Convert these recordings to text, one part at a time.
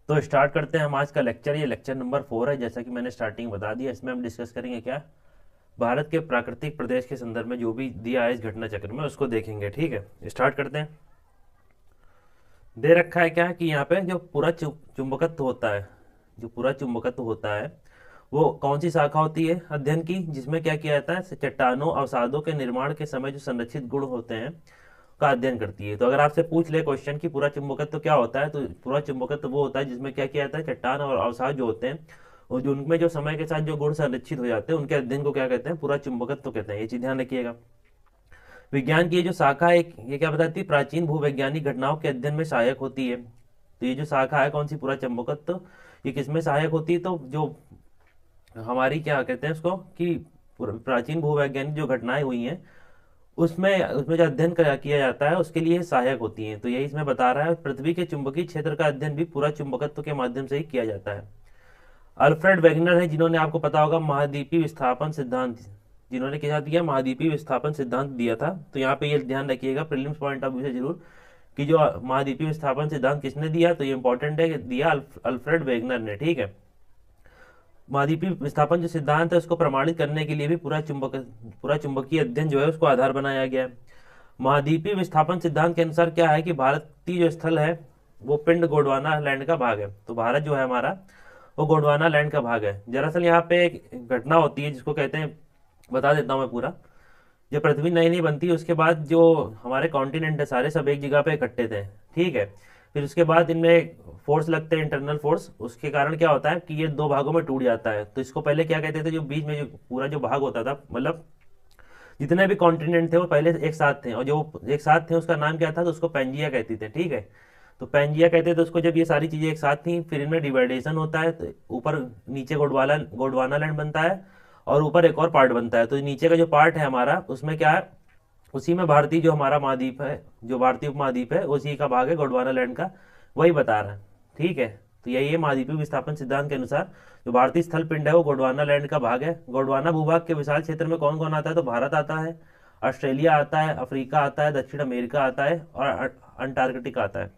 तो स्टार्ट करते हैं हम आज का लेक्चर। ये लेक्चर नंबर 4 है, जैसा कि मैंने स्टार्टिंग बता दिया। इसमें हम डिस्कस करेंगे क्या, भारत के प्राकृतिक प्रदेश के संदर्भ में जो भी दिया है इस घटना चक्र में उसको देखेंगे। ठीक है, स्टार्ट करते हैं। दे रखा है क्या कि यहाँ पे जो पूरा चुंबकत्व होता है, जो पूरा चुंबकत्व होता है वो कौन सी शाखा होती है अध्ययन की, जिसमें क्या किया जाता है, चट्टानों अवसादों के निर्माण के समय जो संरक्षित गुण होते हैं का अध्ययन करती है। तो अगर आपसे पूछ ले क्वेश्चन कि पूरा चुंबकत्व क्या होता है, तो पूरा चुंबकत्व वो होता है जिसमें क्या किया जाता है, चट्टान और अवसाद जो होते हैं और जो उनमें जो समय के साथ जो गुण संरक्षित हो जाते हैं उनके अध्ययन को क्या कहते हैं, पूरा चुंबकत्व कहते हैं। ये चीज ध्यान रखिएगा। विज्ञान की ये जो शाखा है ये क्या बताती है, प्राचीन भूवैज्ञानिक घटनाओं के अध्ययन में सहायक होती है। तो ये जो शाखा है कौन सी, पूरा चुंबकत्व, ये किसमें सहायक होती है, तो जो हमारी क्या कहते हैं उसको कि प्राचीन भूवैज्ञानिक जो घटनाएं हुई हैं उसमें उसमें जो अध्ययन किया जाता है उसके लिए सहायक होती हैं। तो यही इसमें बता रहा है, पृथ्वी के चुंबकीय क्षेत्र का अध्ययन भी पूरा चुंबकत्व के माध्यम से ही किया जाता है। अल्फ्रेड वेगनर है, जिन्होंने आपको पता होगा महाद्वीपीय विस्थापन सिद्धांत, जिन्होंने क्या दिया, महाद्वीपीय विस्थापन सिद्धांत दिया था। तो यहाँ पे ये ध्यान रखिएगा प्रीलिम्स पॉइंट ऑफ व्यू से जरूर कि जो महाद्वीपीय विस्थापन सिद्धांत किसने दिया, तो ये इंपॉर्टेंट है कि दिया अल्फ्रेड वेगनर ने। ठीक है, महाद्वीपीय विस्थापन जो सिद्धांत है उसको प्रमाणित करने के लिए भी पूरा चुंबकीय अध्ययन जो है उसको आधार बनाया गया है। महाद्वीपीय विस्थापन सिद्धांत के अनुसार क्या है कि भारतीय जो स्थल है वो पिंड गोंडवाना लैंड का भाग है। तो भारत जो है हमारा वो गोंडवाना लैंड का भाग है। दरअसल यहाँ पे एक घटना होती है जिसको कहते हैं, बता देता हूँ मैं पूरा। जब पृथ्वी नई नई बनती है उसके बाद जो हमारे कॉन्टिनेंट है सारे सब एक जगह पे इकट्ठे थे। ठीक है, फिर उसके बाद इनमें फोर्स लगते हैं, इंटरनल फोर्स, उसके कारण क्या होता है कि ये दो भागों में टूट जाता है। तो इसको पहले क्या कहते थे, जो बीच में जो पूरा जो भाग होता था, मतलब जितने भी कॉन्टिनेंट थे वो पहले एक साथ थे और जो एक साथ थे उसका नाम क्या था, तो उसको पेंजिया कहती थे। ठीक है, तो पेंजिया कहते थे उसको। जब ये सारी चीजें एक साथ थी फिर इनमें डिवाइडेशन होता है, तो ऊपर नीचे गोंडवाना लैंड बनता है और ऊपर एक और पार्ट बनता है। तो नीचे का जो पार्ट है हमारा उसमें क्या है, उसी में भारतीय जो हमारा महाद्वीप है, जो भारतीय उपमहाद्वीप है उसी का भाग है गोंडवाना लैंड का, वही बता रहा है। ठीक है, तो यही है महाद्वीपीय विस्थापन सिद्धांत के अनुसार जो भारतीय स्थल पिंड है वो गोंडवाना लैंड का भाग है। गोंडवाना भूभाग के विशाल क्षेत्र में कौन कौन आता है, तो भारत आता है, ऑस्ट्रेलिया आता है, अफ्रीका आता है, दक्षिण अमेरिका आता है और अंटार्कटिका आता है।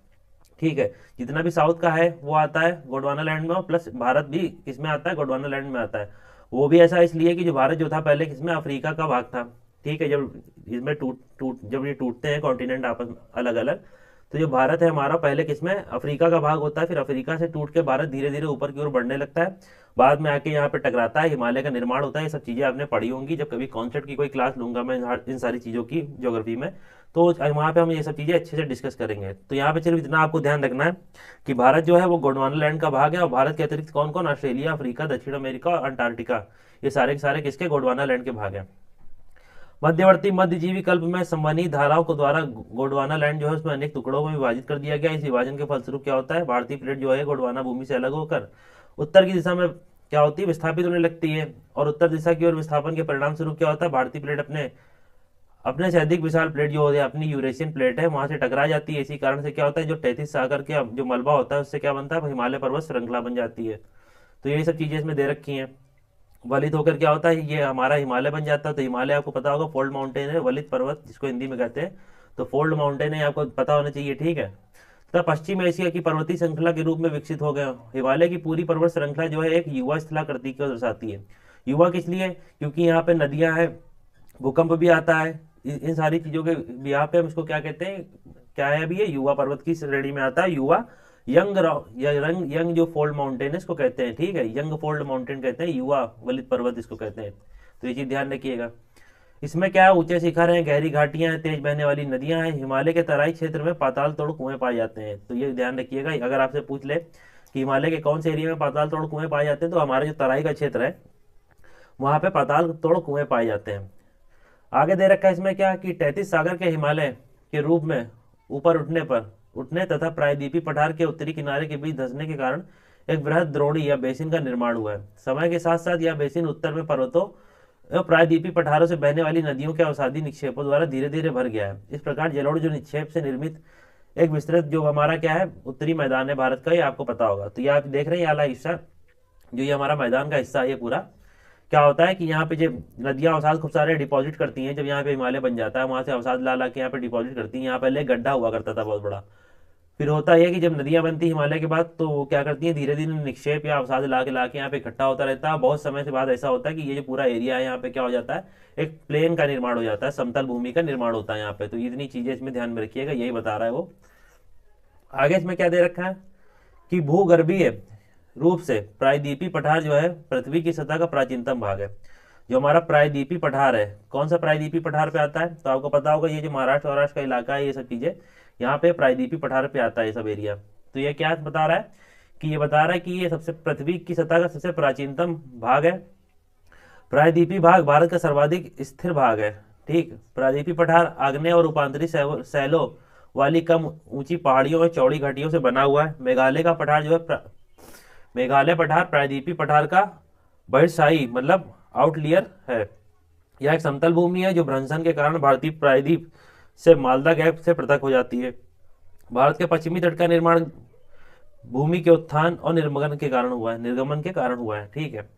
ठीक है, जितना भी साउथ का है वो आता है गोंडवाना लैंड में, प्लस भारत भी किसमें आता है, गोंडवाना लैंड में आता है। वो भी ऐसा इसलिए कि जो भारत जो था पहले किसमें, अफ्रीका का भाग था। ठीक है, जब इसमें टूट टूट जब ये टूटते हैं कॉन्टिनेंट आपस में अलग अलग, तो जो भारत है हमारा पहले किसमें, अफ्रीका का भाग होता है। फिर अफ्रीका से टूट के भारत धीरे धीरे ऊपर की ओर बढ़ने लगता है, बाद में आके यहाँ पे टकराता है, हिमालय का निर्माण होता है। ये सब चीजें आपने पढ़ी होंगी, जब कभी कॉन्सेप्ट की कोई क्लास लूंगा मैं इन सारी चीजों की ज्योग्राफी में, तो वहाँ पे हम ये सब चीजें अच्छे से डिस्कस करेंगे। तो यहाँ पे सिर्फ इतना आपको ध्यान रखना है कि भारत जो है वो गोंडवाना लैंड का भाग है और भारत के अतिरिक्त कौन कौन, ऑस्ट्रेलिया, अफ्रीका, दक्षिण अमेरिका और अंटार्कटिका, ये सारे के सारे किसके, गोंडवाना लैंड के भाग हैं। मध्यवर्ती मध्यजीवी कल्प में संवहनी धाराओं को द्वारा गोंडवाना लैंड जो है उसमें अनेक टुकड़ों में विभाजित कर दिया गया। इस विभाजन के फलस्वरूप क्या होता है, भारतीय प्लेट जो है गोंडवाना भूमि से अलग होकर उत्तर की दिशा में क्या होती है, विस्थापित होने लगती है। और उत्तर दिशा की ओर विस्थापन के परिणाम स्वरूप क्या होता है, भारतीय प्लेट अपने अपने से अधिक विशाल प्लेट जो होती है, अपनी यूरेशियन प्लेट है, वहां से टकरा जाती है। इसी कारण से क्या होता है, जो 33 सागर के जो मलबा होता है उससे क्या बनता है, हिमालय पर्वत श्रृंखला बन जाती है। तो यही सब चीजें इसमें दे रखी हैं। वलित होकर क्या होता है, ये हमारा हिमालय बन जाता है। तो हिमालय आपको पता होगा फोल्ड माउंटेन है, वलित पर्वत जिसको हिंदी में कहते हैं, तो फोल्ड माउंटेन है, आपको पता होना चाहिए। ठीक है, तथा पश्चिम एशिया की पर्वतीय श्रृंखला के रूप में विकसित हो गया। हिमालय की पूरी पर्वत श्रृंखला जो है एक युवा स्थलाकृति को दर्शाती है। युवा किस लिए, क्योंकि यहाँ पे नदियां हैं, भूकंप भी आता है, इन सारी चीजों के यहाँ पे हम इसको क्या कहते हैं, क्या है अभी, ये युवा पर्वत की श्रेणी में आता है। युवा यंग जो फोल्ड माउंटेन है इसको कहते हैं। ठीक है, यंग फोल्ड माउंटेन कहते हैं, युवा वलित पर्वत इसको कहते हैं। तो ये चीज ध्यान रखिएगा। इसमें क्या है, ऊंचे शिखर हैं, गहरी घाटियां हैं, तेज बहने वाली नदियां हैं। हिमालय के तराई क्षेत्र में पाताल तोड़ कुएं पाए जाते हैं। तो ये ध्यान रखिएगा, अगर आपसे पूछ ले कि हिमालय के कौन से एरिया में पाताल तोड़ कुएं पाए जाते हैं, तो हमारे जो तराई का क्षेत्र है वहां पे पाताल तोड़ कुएं पाए जाते हैं। आगे दे रखा है इसमें क्या कि 33 सागर के हिमालय के रूप में ऊपर उठने तथा प्रायद्वीपीय पठार के उत्तरी किनारे के बीच धंसने के कारण एक बृहद द्रोणी या बेसिन का निर्माण हुआ है। समय के साथ साथ यह बेसिन उत्तर में पर्वतों एवं प्रायद्वीपीय पठारों से बहने वाली नदियों के अवसादी निक्षेपों द्वारा धीरे धीरे भर गया है। इस प्रकार जलोढ़ जो निक्षेप से निर्मित एक विस्तृत जो हमारा क्या है उत्तरी मैदान है भारत का, ये आपको पता होगा। तो ये आप देख रहे हैं, ये वाला हिस्सा जो ये हमारा मैदान का हिस्सा है, ये पूरा क्या होता है कि यहाँ पे जब नदियां अवसाद खूब सारे डिपॉजिट करती हैं, जब यहाँ पे हिमालय बन जाता है वहां से अवसाद ला ला के यहाँ पे डिपॉजिट करती हैं। यहाँ पहले गड्ढा हुआ करता था बहुत बड़ा, फिर होता यह कि जब नदियां बनती हैं हिमालय के बाद, तो वो क्या करती हैं, धीरे धीरे निक्षेप या अवसाद ला के यहाँ पे इकट्ठा होता रहता है। बहुत समय से बाद ऐसा होता है कि ये जो पूरा एरिया है यहाँ पे क्या हो जाता है, एक प्लेन का निर्माण हो जाता है, समतल भूमि का निर्माण होता है यहाँ पे। तो इतनी चीजें इसमें ध्यान में रखिएगा, यही बता रहा है वो। आगे इसमें क्या दे रखा है कि भूगर्भीय रूप से प्रायद्वीपीय पठार जो है पृथ्वी की सतह का प्राचीनतम भाग है। जो हमारा प्रायद्वीपीय पठार है, कौन सा प्रायद्वीपीय पठार पे आता है, तो आपको पता होगा ये जो महाराष्ट्र वराष्ट्र का इलाका है, ये सब चीजें यहाँ पे प्रायद्वीपीय पठार पे आता है, ये सब एरिया। तो ये क्या बता रहा है कि ये बता रहा है कि ये सबसे पृथ्वी की सतह का सबसे प्राचीनतम भाग है। प्रायद्वीपीय भाग भारत का सर्वाधिक स्थिर भाग है। ठीक, प्रायद्वीपीय पठार आग्नेय और रूपांतरित सैलों वाली कम ऊंची पहाड़ियों में चौड़ी घाटियों से बना हुआ है। मेघालय का पठार जो है मेघालय पठार प्रायद्वीपीय पठार का बहिर्शाही मतलब आउटलियर है। यह एक समतल भूमि है जो भ्रंशन के कारण भारतीय प्रायद्वीप से मालदा गैप से पृथक हो जाती है। भारत के पश्चिमी तट का निर्माण भूमि के उत्थान और निर्गमन के कारण हुआ है। ठीक है,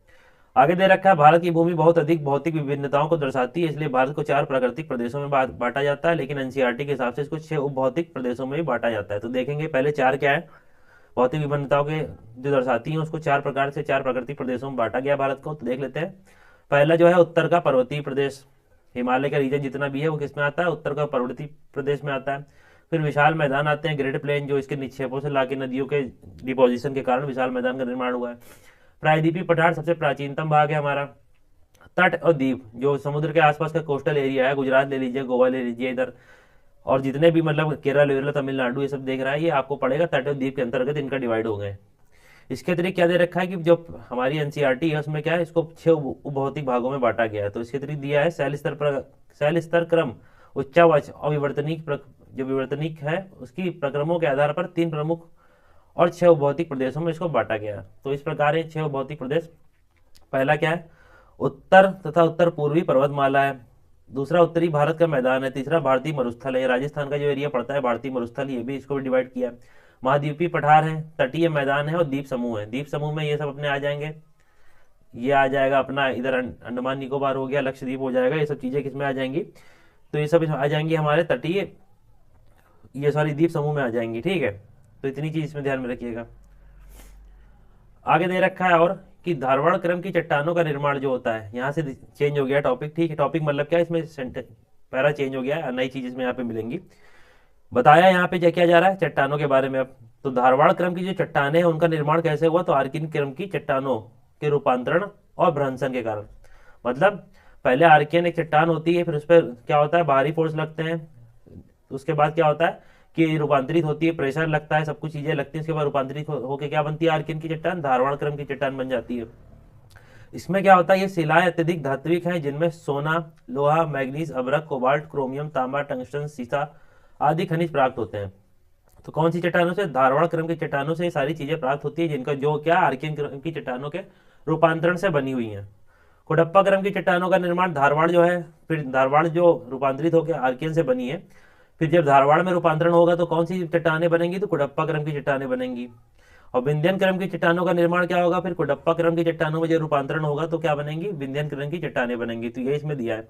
आगे दे रखा है भारत की भूमि बहुत अधिक भौतिक विभिन्नताओं को दर्शाती है, इसलिए भारत को 4 प्राकृतिक प्रदेशों में बांटा जाता है, लेकिन एनसीईआरटी के हिसाब से इसको 6 उपभौतिक प्रदेशों में भी बांटा जाता है। तो देखेंगे पहले 4 क्या है, भौतिक विभिन्नताओं के जो दर्शाती हैं उसको 4 प्रकार से 4 प्राकृतिक प्रदेशों में बांटा गया भारत को। तो देख लेते हैं। पहला जो है उत्तर का पर्वतीय प्रदेश, हिमालय का रीजन जितना भी है वो किसमें आता है, उत्तर का पर्वतीय प्रदेश में आता है। फिर विशाल मैदान आते हैं, ग्रेट प्लेन, जो इसके निक्षेपों से लाके नदियों के डिपोजिशन के कारण विशाल मैदान का निर्माण हुआ है। प्रायद्वीपीय पठार सबसे प्राचीनतम भाग है हमारा। तट और द्वीप, जो समुद्र के आसपास का कोस्टल एरिया है, गुजरात ले लीजिए, गोवा ले लीजिए इधर, और जितने भी मतलब केरल वेरल तमिलनाडु ये सब देख रहा है, ये आपको पड़ेगा तट और द्वीप के अंतर्गत इनका डिवाइड हो गए। इसके अतिरिक्त क्या दे रखा है कि जो हमारी एनसीईआरटी है उसमें क्या है, इसको 6 उपभौतिक भागों में बांटा गया है। तो इसके अतिरिक्त दिया है शैल स्तर क्रम, उच्चावच और जो विवर्तनिक है उसकी प्रक्रमों के आधार पर 3 प्रमुख और 6 उपभौतिक प्रदेशों में इसको बांटा गया। तो इस प्रकार है 6 उपभौतिक प्रदेश। पहला क्या है, उत्तर तथा उत्तर पूर्वी पर्वतमाला है। दूसरा उत्तरी भारत का मैदान है। तीसरा भारतीय मरुस्थल है, राजस्थान का जो एरिया पड़ता है भारतीय मरुस्थल, ये भी इसको भी डिवाइड किया है। महाद्वीपीय पठार है, तटीय मैदान है और द्वीप समूह है। द्वीप समूह में ये सब अपने आ जाएंगे, ये आ जाएगा अपना इधर अंडमान निकोबार हो गया, लक्षद्वीप हो जाएगा, ये सब चीजें किसमें आ जाएंगी, तो ये सब आ जाएंगी हमारे तटीय द्वीप समूह में आ जाएंगी। ठीक है, तो इतनी चीज इसमें ध्यान में रखिएगा। आगे दे रखा है और कि धारवाड़ क्रम की चट्टानों का निर्माण जो होता है, यहाँ से चेंज हो गया टॉपिक। ठीक है, टॉपिक मतलब क्या है, इसमें पैरा चेंज हो गया है, नई चीज इसमें यहाँ पे मिलेंगी। बताया यहाँ पे क्या जा रहा है चट्टानों के बारे में। अब तो धारवाड़ क्रम की जो चट्टाने हैं उनका निर्माण कैसे हुआ, तो आर्किन क्रम की चट्टानों के रूपांतरण और भ्रंशन के कारण। मतलब पहले आर्कियन एक चट्टान होती है, फिर उस पर क्या होता है, बाहरी फोर्स लगते हैं, उसके बाद क्या होता है कि रूपांतरित होती है, प्रेशर लगता है, सब कुछ चीजें लगती है, उसके बाद रूपांतरित होकर क्या बनती है, आर्कियन की चट्टान, धारवाड़ क्रम की चट्टान बन जाती है। इसमें क्या होता है, ये शिलाएं अत्यधिक धात्विक हैं, जिनमें सोना, लोहा, मैग्नीज, अभ्रक, कोबाल्ट, क्रोमियम, तांबा, टंगस्टन, सीसा आदि खनिज प्राप्त होते हैं। तो कौन सी चट्टानों से, धारवाड़ क्रम की चट्टानों से ये सारी चीजें प्राप्त होती है, जिनका जो क्या आर्कियन क्रम की चट्टानों के रूपांतरण से बनी हुई है। कुडप्पा क्रम की चट्टानों का निर्माण धारवाड़ जो है, फिर धारवाड़ जो रूपांतरित होकर आर्कियन से बनी है, फिर जब धारवाड़ में रूपांतरण होगा तो कौन सी चट्टानें बनेंगी, तो कुडप्पा क्रम की चट्टानें बनेंगी। और विंध्यन क्रम की चट्टानों का निर्माण क्या होगा, फिर कुडप्पा क्रम की चट्टानों में जब रूपांतरण होगा तो क्या बनेंगी, विंध्यन क्रम की चट्टानें बनेंगी। तो ये इसमें दिया है।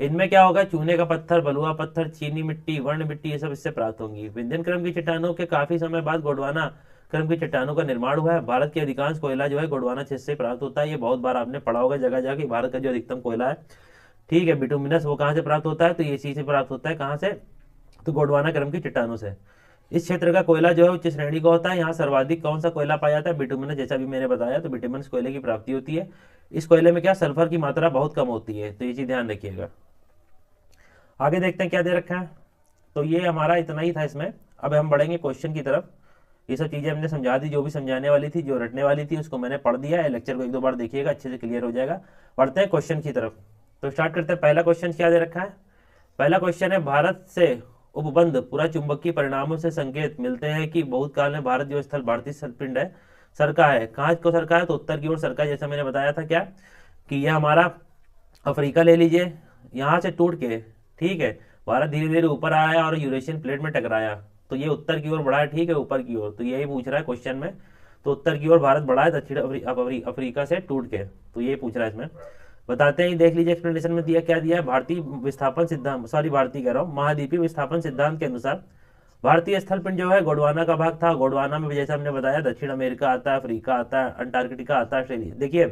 इनमें क्या होगा, चूने का पत्थर, बलुआ पत्थर, चीनी मिट्टी, वर्ण मिट्टी, ये सब इससे प्राप्त होंगी। विंध्यन क्रम की चट्टानों के काफी समय बाद गोंडवाना क्रम की चट्टानों का निर्माण हुआ है। भारत के अधिकांश कोयला जो है गोंडवाना क्षेत्र से प्राप्त होता है। ये बहुत बार आपने पढ़ा होगा जगह जगह, भारत का जो अधिकतम कोयला है, ठीक है, बिटुमिनस, वो कहाँ से प्राप्त होता है, तो ये चीज से प्राप्त होता है, कहाँ से, तो गोंडवाना क्रम की चट्टानों से। इस क्षेत्र का कोयला जो है उच्च श्रेणी का होता है। यहाँ सर्वाधिक कौन सा कोयला पाया जाता है, बिटुमिनस, जैसा भी मैंने बताया, तो बिटुमिनस कोयले की प्राप्ति होती है। इस कोयले में क्या, सल्फर की मात्रा बहुत कम होती है, तो ये चीज ध्यान रखिएगा। आगे देखते हैं क्या दे रखा है। तो ये हमारा इतना ही था इसमें। अब हम बढ़ेंगे क्वेश्चन की तरफ। ये सब चीजें हमने समझा दी, जो भी समझाने वाली थी, जो रटने वाली थी, उसको मैंने पढ़ दिया है। लेक्चर को 1-2 बार देखिएगा, अच्छे से क्लियर हो जाएगा। पढ़ते हैं क्वेश्चन की तरफ। तो स्टार्ट करते हैं। पहला क्वेश्चन क्या दे रखा है, पहला क्वेश्चन है, भारत से उपबंध पुरा चुंबकीय परिणामों से संकेत मिलते हैं कि बहुत काल में भारत जो स्थल भारतीय स्थलपिंड है सरका है। कहाँ को सरका है, तो उत्तर की ओर सरका। जैसा मैंने बताया था क्या, कि यह हमारा अफ्रीका ले लीजिए, यहाँ से टूट के, ठीक है, भारत धीरे धीरे ऊपर आया और यूरेशियन प्लेट में टकराया, तो ये उत्तर की ओर बढ़ा है, ठीक है, ऊपर की ओर। तो यही पूछ रहा है क्वेश्चन में। तो उत्तर की ओर भारत बढ़ा है दक्षिण अफ्रीका से टूट के, तो ये पूछ रहा है इसमें। बताते हैं, देख लीजिए एक्सप्लेनेशन में दिया क्या दिया है। भारतीय विस्थापन सिद्धांत, सॉरी भारतीय कह रहा हूँ, महाद्वीपीय विस्थापन सिद्धांत के अनुसार भारतीय स्थल पिंड जो है गोंडवाना का भाग था। गोंडवाना में भी जैसे हमने बताया दक्षिण अमेरिका आता है, अफ्रीका आता है, अंटार्कटिका आता है, ऑस्ट्रेलिया। देखिए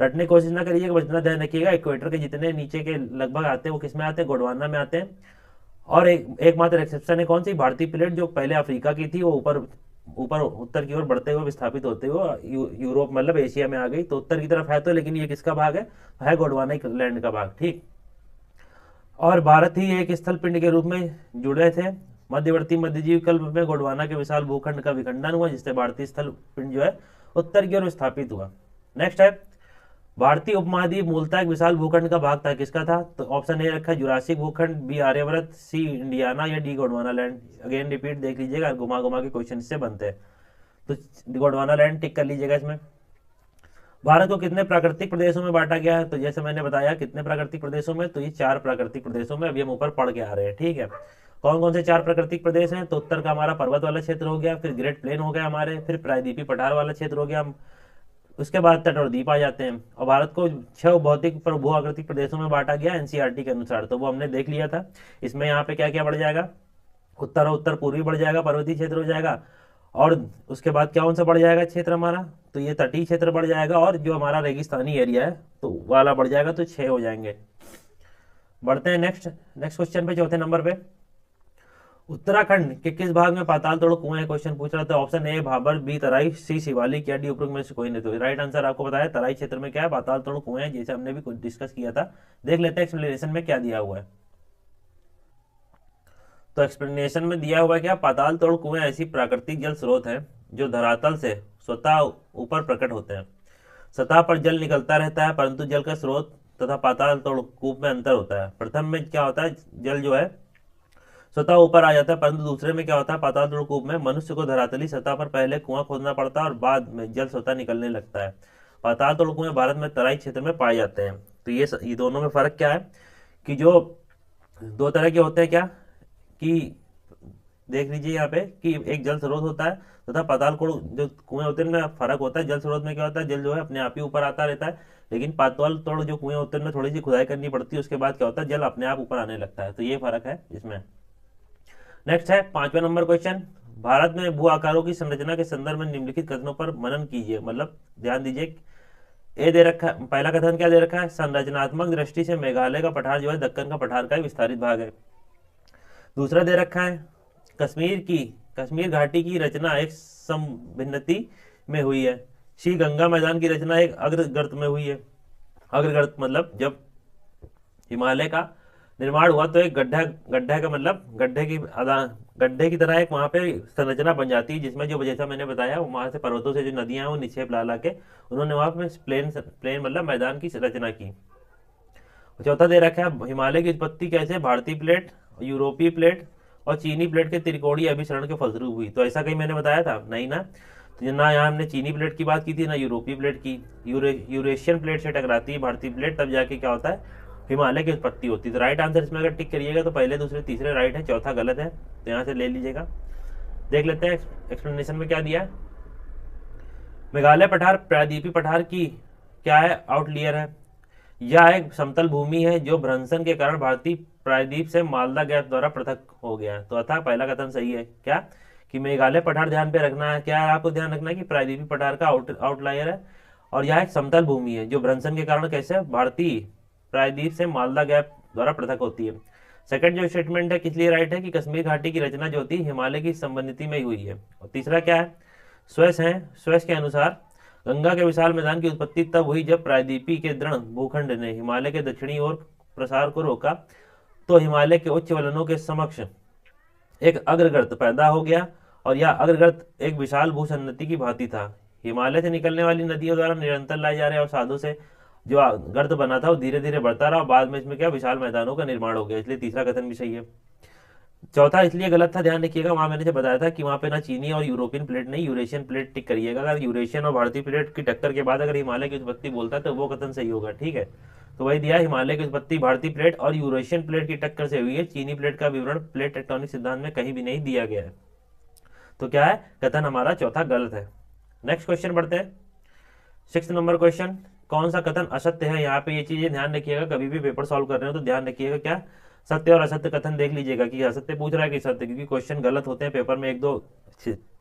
रटने की कोशिश ना करिएगा, बचना ध्यान रखिएगा, इक्वेटर के जितने नीचे के लगभग आते हैं वो किस में आते हैं, गोंडवाना में आते हैं। और एकमात्र एक्सेप्शन है कौन सी, भारतीय प्लेट जो पहले अफ्रीका की थी वो ऊपर ऊपर उत्तर की ओर बढ़ते हुए विस्थापित होते हुए यूरोप मतलब एशिया में आ गई, तो उत्तर की तरफ है तो, लेकिन ये किसका भाग है गोंडवाना लैंड का भाग, ठीक। और भारत ही एक स्थल पिंड के रूप में जुड़े थे। मध्यवर्ती मध्यजीवी कल्प में गोंडवाना के विशाल भूखंड का विखंडन हुआ, जिससे भारतीय स्थल पिंड जो है उत्तर की ओर विस्थापित हुआ। नेक्स्ट है, भारतीय उपमहाद्वीप मूलतः एक विशाल भूखंड का भाग था, किसका था, तो ऑप्शन ए रखा है जुरासिक भूखंड, बी आर्यवर्त, सी इंडियाना, या D Gondwana land. Again repeat देख लीजिएगा, घुमा घुमा के क्वेश्चन से बनते हैं, तो गोंडवाना लैंड टिक कर लीजिएगा इसमें। भारत को कितने प्राकृतिक प्रदेशों में बांटा गया है, तो जैसे मैंने बताया कितने प्राकृतिक प्रदेशों में, तो ये 4 प्राकृतिक प्रदेशों में, अभी हम ऊपर पढ़ के आ रहे हैं, ठीक है। कौन कौन से 4 प्राकृतिक प्रदेश हैं, तो उत्तर का हमारा पर्वत वाला क्षेत्र हो गया, फिर ग्रेट प्लेन हो गया हमारे, फिर प्रायद्वीपीय पठार वाला क्षेत्र हो गया, उसके बाद तट और द्वीप आ जाते हैं। और भारत को 6 भौतिक पर भू आकृतिक प्रदेशों में बांटा गया एनसीईआरटी के अनुसार, तो वो हमने देख लिया था। इसमें यहाँ पे क्या क्या बढ़ जाएगा, उत्तर और उत्तर पूर्वी बढ़ जाएगा, पर्वतीय क्षेत्र हो जाएगा, और उसके बाद क्या कौन सा बढ़ जाएगा क्षेत्र हमारा, तो ये तटीय क्षेत्र बढ़ जाएगा, और जो हमारा रेगिस्तानी एरिया है तो वाला बढ़ जाएगा, तो 6 हो जाएंगे। बढ़ते हैं नेक्स्ट क्वेश्चन पे, चौथे नंबर पे। उत्तराखंड के किस भाग में पाताल तोड़ कुएं, क्वेश्चन पूछ रहा था। ऑप्शन ए भाबर, बी तराई, सी शिवालिक, या डी उपरोक्त में से कोई नहीं। तो राइट आंसर आपको बताया तराई क्षेत्र में क्या है, पाताल तोड़ कुएं, जैसे हमने भी कुछ डिस्कस किया था। देख लेते हैं एक्सप्लेनेशन में क्या दिया हुआ है। तो एक्सप्लेनेशन में दिया हुआ है क्या, पाताल तोड़ कुएं ऐसी प्राकृतिक जल स्रोत है जो धरातल से स्वतः ऊपर प्रकट होते हैं। सतह पर जल निकलता रहता है, परंतु जल का स्रोत तथा पाताल तोड़ कूप में अंतर होता है। प्रथम में क्या होता है, जल जो है स्वतः ऊपर आ जाता है, परंतु दूसरे में क्या होता है, पाताल तोड़ कूप में मनुष्य को धरातली सतह पर पहले कुआं खोदना पड़ता है और बाद में जल स्वतः निकलने लगता है। पाताल तोड़ कुएं भारत में तराई क्षेत्र में पाए जाते हैं। तो ये दोनों में फर्क क्या है, कि जो 2 तरह के होते हैं क्या, कि देख लीजिए यहाँ पे कि एक जल स्रोत होता है तथा पाताल कुएं जो कुएं होते हैं उनमें फर्क होता है। जल स्रोत में क्या होता है, जल जो है अपने आप ही ऊपर आता रहता है, लेकिन पाताल तोड़ जो कुएं होते हैं उनमें थोड़ी सी खुदाई करनी पड़ती है, उसके बाद क्या होता है, जल अपने आप ऊपर आने लगता है। तो ये फर्क है इसमें। नेक्स्ट है 5वां नंबर क्वेश्चन, भारत में भू आकारों की संरचना के संदर्भ में निम्नलिखित कथनों पर मनन कीजिए, मतलब ध्यान दीजिए। ए दे रखा है, पहला कथन क्या दे रखा है, संरचनात्मक दृष्टि से मेघालय का पठार जो है दक्कन का पठार का विस्तारित भाग है। दूसरा दे रखा है, कश्मीर घाटी की रचना एक समभिन्नति में हुई है। सी गंगा मैदान की रचना एक अग्रगर्त में हुई है। अग्रगर्त मतलब जब हिमालय का निर्माण हुआ तो एक गड्ढा का मतलब गड्ढे की तरह एक वहां पे संरचना बन जाती है, जिसमें जो जैसा मैंने बताया वहां से पर्वतों से जो नदियां हैं वो निक्षेप ला के उन्होंने वहां पे प्लेन मतलब मैदान की रचना की। चौथा दे रखा है, हिमालय की उत्पत्ति कैसे, भारतीय प्लेट, यूरोपीय प्लेट और चीनी प्लेट के त्रिकोणीय अभिसरण के फलस्वरूप हुई। तो ऐसा कहीं मैंने बताया था नहीं ना, तो ना यहाँ हमने चीनी प्लेट की बात की थी ना यूरोपीय प्लेट की। यूरेशियन प्लेट से टकराती है भारतीय प्लेट, तब जाके क्या होता है, हिमालय की उत्पत्ति होती है। तो राइट आंसर इसमें अगर टिक करिएगा तो पहले दूसरे तीसरे राइट है, चौथा गलत है, तो यहाँ से ले लीजिएगा। देख लेते हैं एक्सप्लेनेशन में क्या दिया है। मेघालय पठार प्रायद्वीपीय पठार की क्या है, आउटलियर है। यह एक समतल भूमि है जो भ्रंशन के कारण भारतीय प्रायद्वीप से मालदा गैप द्वारा पृथक हो गया है। तो अतः पहला कथन सही है क्या, कि मेघालय पठार ध्यान पे रखना है, क्या है आपको ध्यान रखना है कि प्रायद्वीपीय पठार का आउटलायर है, और यह एक समतल भूमि है जो भ्रंशन के कारण कैसे भारतीय प्रायद्वीप से मालदा गैप द्वारा पृथक होती है। सेकंड जो स्टेटमेंट है किस लिए राइट है, कि कश्मीर घाटी की रचना जो थी हिमालय की संबंधित में हुई है। और तीसरा क्या है, स्वेस के अनुसार गंगा के विशाल मैदान की उत्पत्ति तब हुई जब प्रायद्वीपीय के दृढ़ भूखंड ने हिमालय के दक्षिणी ओर प्रसार को रोका, तो हिमालय के उच्च वलनों के समक्ष एक अग्रगर्त पैदा हो गया, और यह अग्रगर्त एक विशाल भूसन्नति की भांति था। हिमालय से निकलने वाली नदियों द्वारा निरंतर लाए जा रहे अवसादों से जो गर्त बना था वो धीरे धीरे बढ़ता रहा, और बाद में इसमें क्या विशाल मैदानों का निर्माण हो गया, इसलिए तीसरा कथन भी सही है। चौथा इसलिए गलत था, ध्यान रखिएगा, वहां मैंने जो बताया था कि वहां पे ना चीनी और यूरोपियन प्लेट नहीं, यूरेशियन प्लेट टिक करिएगा। अगर यूरेशियन और भारतीय प्लेट की टक्कर के बाद अगर हिमालय की उत्पत्ति बोलता है तो वो कथन सही होगा, ठीक है। तो वही दिया, हिमालय की उत्पत्ति भारतीय प्लेट और यूरेशियन प्लेट की टक्कर से हुई है। चीनी प्लेट का विवरण प्लेट टेक्टोनिक सिद्धांत में कहीं भी नहीं दिया गया है। तो क्या है, कथन हमारा चौथा गलत है। नेक्स्ट क्वेश्चन बढ़ते हैं, 6 नंबर क्वेश्चन, कौन सा कथन असत्य है। यहाँ पे ये चीजें ध्यान रखिएगा, कभी भी पेपर सॉल्व कर रहे हो तो ध्यान रखिएगा क्या, सत्य और असत्य कथन देख लीजिएगा कि असत्य पूछ रहा है कि सत्य, क्योंकि क्वेश्चन गलत होते हैं पेपर में, एक दो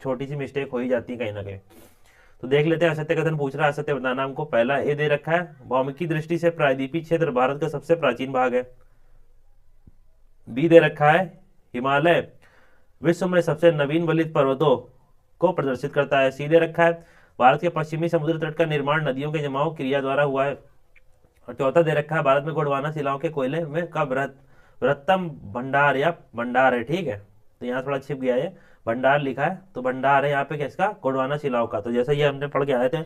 छोटी सी मिस्टेक हो ही जाती है कहीं ना कहीं। तो देख लेते हैं, असत्य कथन पूछ रहा है, असत्य बताना हमको। पहला ए दे रखा है, भौमिकी दृष्टि से प्रायद्वीपीय क्षेत्र भारत का सबसे प्राचीन भाग है। बी दे रखा है, हिमालय विश्व में सबसे नवीन वलित पर्वतों को प्रदर्शित करता है। सी दे रखा है, भारत के पश्चिमी समुद्र तट का निर्माण नदियों के जमाव क्रिया द्वारा हुआ है। और चौथा दे रखा है, भारत में गोंडवाना शिलाओं के कोयले में का बृहत्तम भंडार या भंडार है। ठीक है, तो यहाँ थोड़ा छिप गया है, भंडार लिखा है तो भंडार है यहाँ पे किसका, गोंडवाना शिलाओं का। तो जैसे ये हमने पढ़ के आए थे,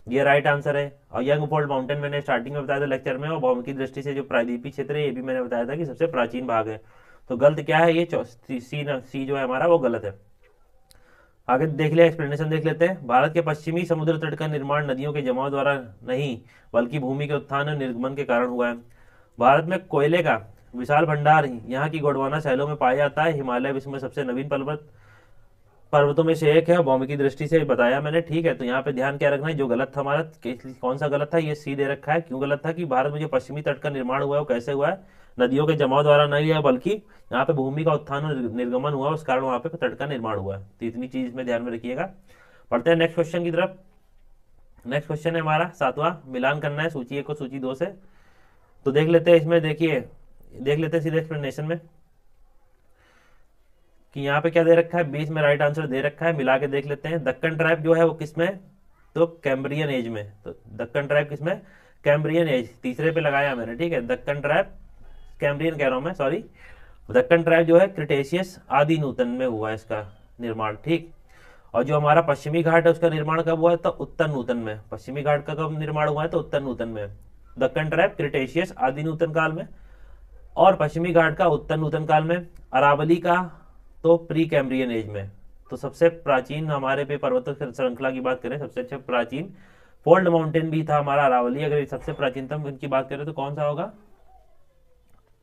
ये राइट आंसर है। और यंग फोल्ड माउंटेन मैंने स्टार्टिंग में बताया था लेक्चर में, और भौमिकी दृष्टि से जो प्रायद्वीपीय क्षेत्र है ये भी मैंने बताया था कि सबसे प्राचीन भाग है। तो गलत क्या है, ये सी जो है हमारा वो गलत है। आगे देख लिया, एक्सप्लेनेशन देख लेते हैं। भारत के पश्चिमी समुद्र तट का निर्माण नदियों के जमाव द्वारा नहीं बल्कि भूमि के उत्थान और निर्गमन के कारण हुआ है। भारत में कोयले का विशाल भंडार यहाँ की गोंडवाना शैलों में पाया जाता है। हिमालय विश्व में सबसे नवीन पर्वतों में से एक है, भौमिकी दृष्टि से बताया मैंने। ठीक है, तो यहाँ पे ध्यान क्या रखना है, जो गलत था हमारा, कौन सा गलत था, ये सी दे रखा है। क्यों गलत था कि भारत में जो पश्चिमी तट का निर्माण हुआ है वो कैसे हुआ है, नदियों के जमाव द्वारा नहीं है बल्कि यहाँ पे भूमि का उत्थान और निर्गमन हुआ, उस कारण वहाँ पे तट का निर्माण हुआ है। तो इतनी चीज इसमें ध्यान में रखिएगा। पढ़ते हैं नेक्स्ट क्वेश्चन की तरफ। नेक्स्ट क्वेश्चन है हमारा 7वां, मिलान करना है सूची 1 को सूची 2 से। तो देख लेते हैं इसमें, देखिए देख लेते हैं सीधे एक्सप्लेनेशन में कि यहाँ पे क्या दे रखा है, बीच में राइट आंसर दे रखा है, मिला के देख लेते हैं। दक्कन ट्राइब जो है वो किसमें, तो कैम्ब्रियन एज में। तो दक्कन ट्राइब किसमें, कैम्ब्रियन एज, तीसरे पे लगाया मैंने। ठीक है, दक्कन ट्राइब, कैम्ब्रियन कह रहा हूं मैं, सॉरी। दक्कन ट्राइब जो है क्रिटेशियस आदि नूतन में हुआ है इसका निर्माण। ठीक, और जो हमारा पश्चिमी घाट है उसका निर्माण कब हुआ है, तो उत्तर नूतन में। पश्चिमी घाट का कब निर्माण हुआ है, तो उत्तर नूतन में। दक्कन ट्राइब क्रिटेशियस आदि नूतन काल में, और पश्चिमी घाट का उत्तर नूतन काल में। अरावली का तो प्री कैम्ब्रियन एज में। तो सबसे प्राचीन हमारे पे पर्वत श्रृंखला की बात करें, सबसे अच्छा प्राचीन फोल्ड माउंटेन भी था हमारा अरावली। अगर सबसे प्राचीनतम इनकी बात करें तो कौन सा होगा,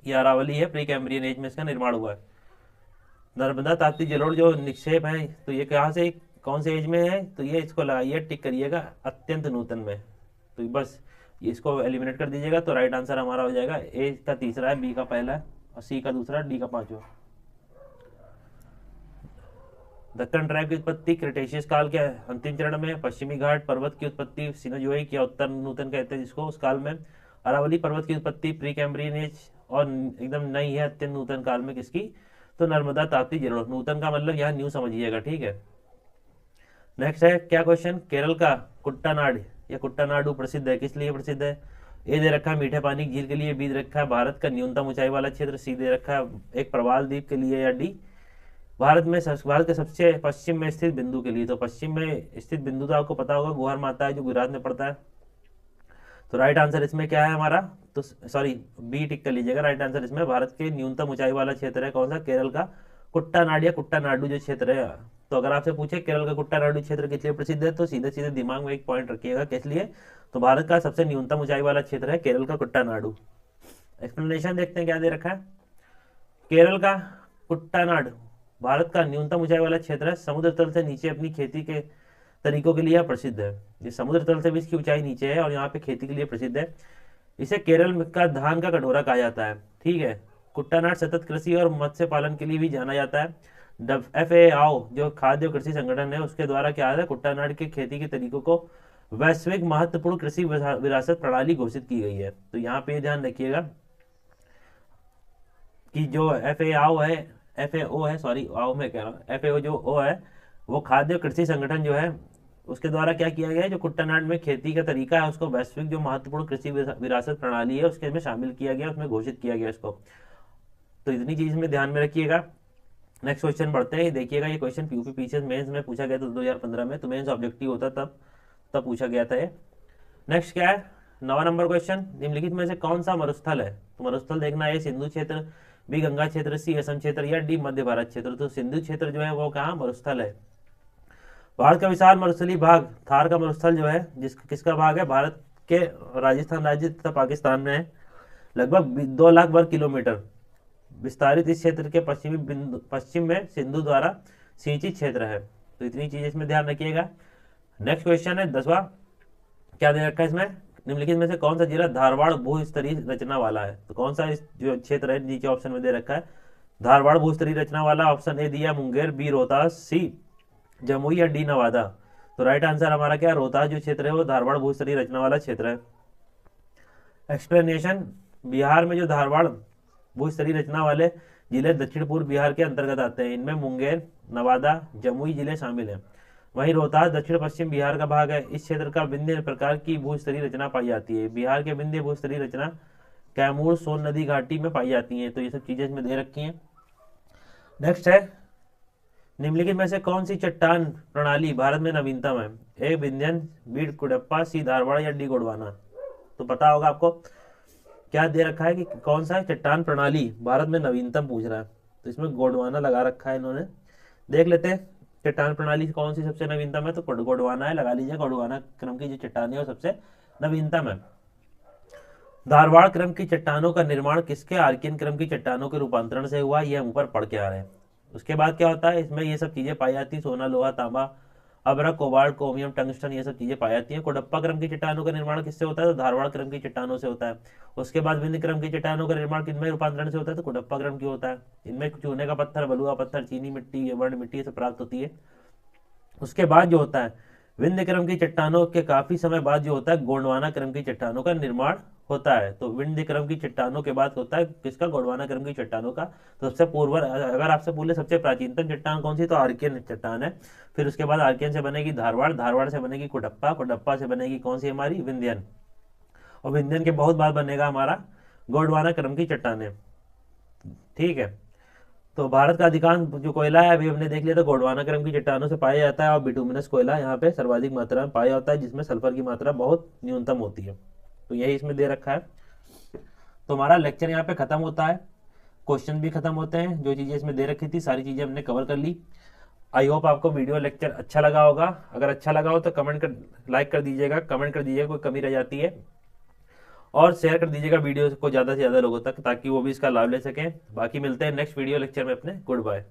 ये अरावली है, प्री कैम्ब्रियन एज में इसका निर्माण हुआ है। नर्मदा ताप्ती जलोढ़ जो निक्षेप है, तो ये कहाँ से, कौन से एज में है, तो ये इसको लगाइए, टिक करिएगा, अत्यंत नूतन में। तो बस इसको एलिमिनेट कर दीजिएगा, तो राइट आंसर हमारा हो जाएगा ए का तीसरा है, बी का पहला है, और सी का दूसरा, डी का पांचवा। दक्कन ट्राइब की उत्पत्ति क्रिटेशियस काल के अंतिम चरण में। पश्चिमी घाट पर्वत की उत्पत्ति सिनोजोइक या उत्तर नूतन कहते हैं जिसको, उस काल में। अरावली पर्वत की उत्पत्ति प्री कैम्ब्रियन एज, और एकदम नई है अत्यंत नूतन काल में किसकी, तो नर्मदा ताप्ती जलोढ़। नूतन का मतलब यहाँ न्यू समझिएगा। ठीक है, नेक्स्ट है क्या क्वेश्चन, केरल का कुट्टानाड या कुट्टानाडु प्रसिद्ध है, किस लिए प्रसिद्ध है। ए दे रखा है मीठे पानी की झील के लिए, बी दे रखा है भारत का न्यूनतम ऊंचाई वाला क्षेत्र, सी दे रखा है एक प्रवाल द्वीप के लिए, या डी भारत के सबसे पश्चिम में स्थित बिंदु के लिए। तो पश्चिम में स्थित बिंदु तो आपको पता होगा गुहार माता है जो गुजरात में पड़ता है। तो राइट आंसर इसमें क्या है हमारा, तो सॉरी बी टिक कर लीजिएगा। राइट आंसर इसमें भारत के न्यूनतम ऊंचाई वाला क्षेत्र है कौन सा, केरल का कुट्टानाड या कुट्टानाडु जो क्षेत्र है। तो अगर आपसे पूछे केरल का कुट्टानाडु क्षेत्र किस लिए प्रसिद्ध है, तो सीधे सीधे दिमाग में एक पॉइंट रखिएगा, किस लिए, तो भारत का सबसे न्यूनतम ऊंचाई वाला क्षेत्र है केरल का कुट्टानाडु। एक्सप्लेनेशन देखते हैं क्या दे रखा है। केरल का कुट्टानाड भारत का न्यूनतम ऊंचाई वाला क्षेत्र है, समुद्र तल से नीचे अपनी खेती के तरीकों के लिए प्रसिद्ध है। ये समुद्र तल से भी इसकी ऊंचाई नीचे है और यहाँ पे खेती के लिए प्रसिद्ध है। इसे केरल का धान का कटोरा कहा जाता है। ठीक है, कुट्टानाड सतत कृषि और मत्स्य पालन के लिए भी जाना जाता है। FAO जो खाद्य कृषि संगठन है उसके द्वारा क्या है, कुट्टानाड की खेती के तरीकों को वैश्विक महत्वपूर्ण कृषि विरासत प्रणाली घोषित की गई है। तो यहाँ पे ध्यान रखिएगा कि जो FAO है, सॉरी आओ मैं कह रहा हूँ, FAO जो ओ है वो खाद्य कृषि संगठन जो है उसके द्वारा क्या किया गया है, जो कुट्टानाड में खेती का तरीका है उसको वैश्विक जो महत्वपूर्ण कृषि विरासत प्रणाली है उसके में शामिल किया गया, उसमें घोषित किया गया इसको। तो इतनी चीज में ध्यान में रखिएगा। नेक्स्ट क्वेश्चन बढ़ते हैं। देखिएगा ये क्वेश्चन PUP मेंस में पूछा गया था 2015 में, तो मेंस ऑब्जेक्टिव होता तब पूछा गया था ये। नेक्स्ट क्या है, 9वां नंबर क्वेश्चन, निम्नलिखित में से कौन सा मरुस्थल है। तो मरुस्थल देखना है, सिंधु क्षेत्र, बी गंगा क्षेत्र, सी असम क्षेत्र, या डी मध्य भारत क्षेत्र। तो सिंधु क्षेत्र जो है वो कहाँ मरुस्थल है। भारत का विशाल मरुस्थलीय भाग थार का मरुस्थल जो है किसका भाग है, भारत के राजस्थान राज्य तथा पाकिस्तान में है। लगभग 2 लाख वर्ग किलोमीटर विस्तारित इस क्षेत्र के पश्चिम में सिंधु द्वारा सिंचित क्षेत्र है। तो इतनी चीज इसमें ध्यान रखिएगा। नेक्स्ट क्वेश्चन है 10वां, क्या दे रखा है इसमें, निम्नलिखित में से कौन सा जिला धारवाड़ भूस्तरीय रचना वाला है? तो कौन सा इस जो क्षेत्र है नीचे ऑप्शन में दे रखा है धारवाड़ भूस्तरीय रचना वाला? ऑप्शन ए दिया मुंगेर, बी रोहतास, सी जमुई या डी नवादा। तो राइट आंसर हमारा क्या है? रोहतास जो क्षेत्र है वो धारवाड़ भूस्तरीय रचना वाला क्षेत्र है। एक्सप्लेनेशन, बिहार में जो धारवाड़ भूस्तरीय रचना वाले जिले दक्षिण पूर्व बिहार के अंतर्गत आते हैं। इनमें मुंगेर, नवादा, जमुई जिले शामिल हैं। वहीं रोहतास दक्षिण पश्चिम बिहार का भाग है। इस क्षेत्र का विंध्य प्रकार की भूस्तरीय रचना पाई जाती है। बिहार के विंध्य भूस्तरीय रचना कैमूर, सोन नदी घाटी में पाई जाती है। तो ये सब चीजें इसमें दे रखी हैं। नेक्स्ट है, निम्नलिखित में से कौन सी चट्टान प्रणाली भारत में नवीनतम है? ए विंध्यन, बी कुडप्पा, सी धारवाड़ या डी गोंडवाना। तो पता होगा आपको क्या दे रखा है कि कौन सा चट्टान प्रणाली भारत में नवीनतम पूछ रहा है। तो इसमें गोंडवाना लगा रखा है इन्होंने। देख लेते हैं चट्टान प्रणाली कौन सी सबसे नवीनतम है। तो गोंडवाना है, लगा लीजिए। गोंडवाना क्रम की जो चट्टान है वो सबसे नवीनतम है। धारवाड़ क्रम की चट्टानों का निर्माण किसके आर्कियन क्रम की चट्टानों के रूपांतरण से हुआ? ये हम ऊपर पढ़ के आ रहे हैं। उसके बाद क्या होता है, इसमें ये सब चीजें पाई जाती है। सोना, लोहा, तांबा, अभ्रक, कोबाल्ट, क्रोमियम, टंगस्टन, ये सब चीजें पाई जाती हैं। कोडप्पा क्रम की चट्टानों का निर्माण किससे होता है? तो धारवाड़ क्रम की चट्टानों से होता है। उसके बाद विंध्य क्रम की चट्टानों का निर्माण किनमें रूपांतरण से होता है? तो कोडप्पा क्रम की होता है। इनमें चूने का पत्थर, बलुआ पत्थर, चीनी मिट्टी, वर्ण मिट्टी ये सब प्राप्त होती है। उसके बाद जो होता है विंध्य क्रम की चट्टानों के काफी समय बाद जो होता है गोंडवाना क्रम की चट्टानों का निर्माण होता है। तो विंध्य क्रम की चट्टानों के बाद होता है किसका? गोंडवाना क्रम की चट्टानों का। तो सबसे पूर्व, अगर आपसे बोले सबसे प्राचीनतम चट्टान कौन सी, तो आर्कियन चट्टान है। फिर उसके बाद आर्कियन से बनेगी धारवाड़, धारवाड़ से बनेगी कोडप्पा, कोडप्पा से बनेगी कौन सी हमारी? विंध्यन। और विंध्यन के बहुत बाद बनेगा हमारा गोंडवाना क्रम की चट्टानें। ठीक है। तो भारत का अधिकांश जो कोयला है अभी हमने देख लिया, तो गोंडवाना क्रम की चट्टानों से पाया जाता है। और बिटुमिनस कोयला यहाँ पे सर्वाधिक मात्रा में पाया जाता है, जिसमें सल्फर की मात्रा बहुत न्यूनतम होती है। तो यही इसमें दे रखा है। तो हमारा लेक्चर यहाँ पे खत्म होता है, क्वेश्चन भी खत्म होते हैं। जो चीजें इसमें दे रखी थी सारी चीजें हमने कवर कर ली। आई होप आपको वीडियो लेक्चर अच्छा लगा होगा। अगर अच्छा लगा हो तो कमेंट कर, लाइक कर दीजिएगा, कमेंट कर दीजिएगा कोई कमी रह जाती है, और शेयर कर दीजिएगा वीडियो को ज़्यादा से ज़्यादा लोगों तक, ताकि वो भी इसका लाभ ले सकें। बाकी मिलते हैं नेक्स्ट वीडियो लेक्चर में अपने। Good bye.